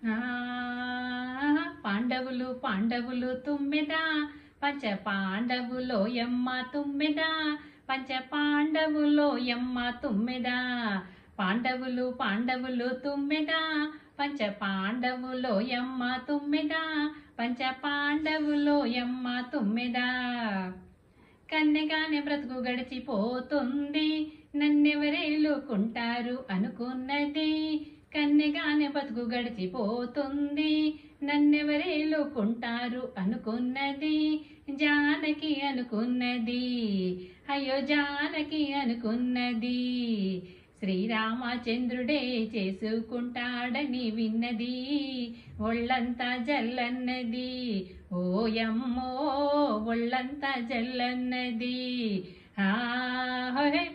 ఆ పాండవులు పాండవులు తుమ్మెద పంచ పాండవులో యమ్మ తుమ్మెద పంచ పాండవులో యమ్మ తుమ్మెద పాండవులు పాండవులు తుమ్మెద పంచ పాండవులో యమ్మ తుమ్మెద పంచ పాండవులో యమ్మ తుమ్మెద కన్నెగానే బ్రతుకు గడిచిపోతుంది నన్నెవరేలుకుంటారు అనుకున్నది కన్నెగానే బతుకు గడిచిపోతుంది నన్నెవరేలుకుంటారు అనుకున్నది జానకి అనుకున్నది అయ్యో జానకి అనుకున్నది శ్రీరామచంద్రుడే చేసుకుంటాడని విన్నది ఒళ్ళంతా జల్లన్నది ఓయమ్మో ఒళ్ళంతా జల్లన్నది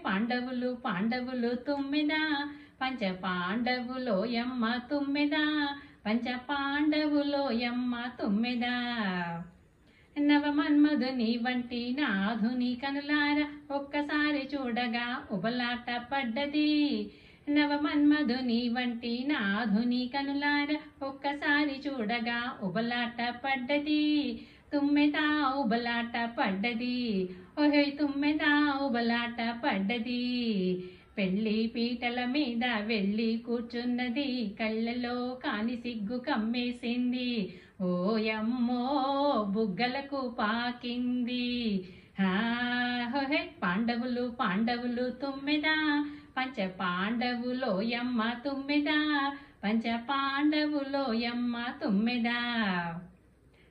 పాండవులు పాండవులు తుమ్మెద పంచ పాండవులో యమ్మ తుమ్మెద పంచ పాండవులో యమ్మ తుమ్మెద నవమన్మధుని వంటి నాధుని కనులార ఒక్కసారి చూడగా ఉబలాట పడ్డది నవమన్మధుని వంటి నాధుని కనులార ఒక్కసారి చూడగా ఉబలాట పడ్డది తుమ్మెద ఉబలాట పడ్డది ఓహోయ్ తుమ్మెద ఉబలాట పడ్డది పెళ్లి పీటల మీద వెళ్ళి కూర్చున్నది కళ్ళలో కాని సిగ్గు కమ్మేసింది ఓయమ్మో బుగ్గలకు పాకింది పాండవులు పాండవులు తుమ్మెద పంచ పాండవులో యమ్మ తుమ్మెద పంచ పాండవులో యమ్మ తుమ్మెద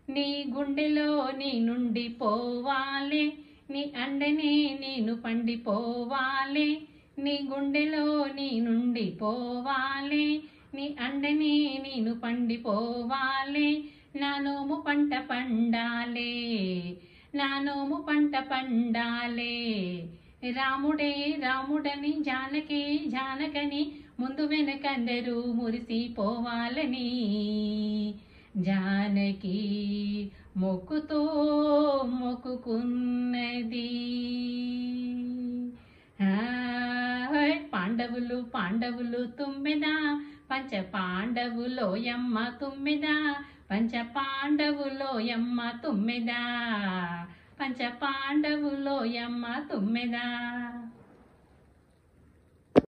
నీ గుండెలో నీ నుండి పోవాలే నీ అండనే నేను పండిపోవాలే నీ గుండెలో నీ నుండి పోవాలే నీ అండనే నేను పండిపోవాలే నా నోము పంట పండాలే నా నోము పంట పండాలే రాముడే రాముడని జానకి జానకని ముందు వెనకందరూ మురిసిపోవాలని జానకి మొక్కుతో మొక్కుకున్నది పాండవులు పాండవులు తుమ్మెద పంచ పాండవులో యమ్మ తుమ్మెద పంచ పాండవులో యమ్మ తుమ్మెద పంచ పాండవులో యమ్మ తుమ్మెద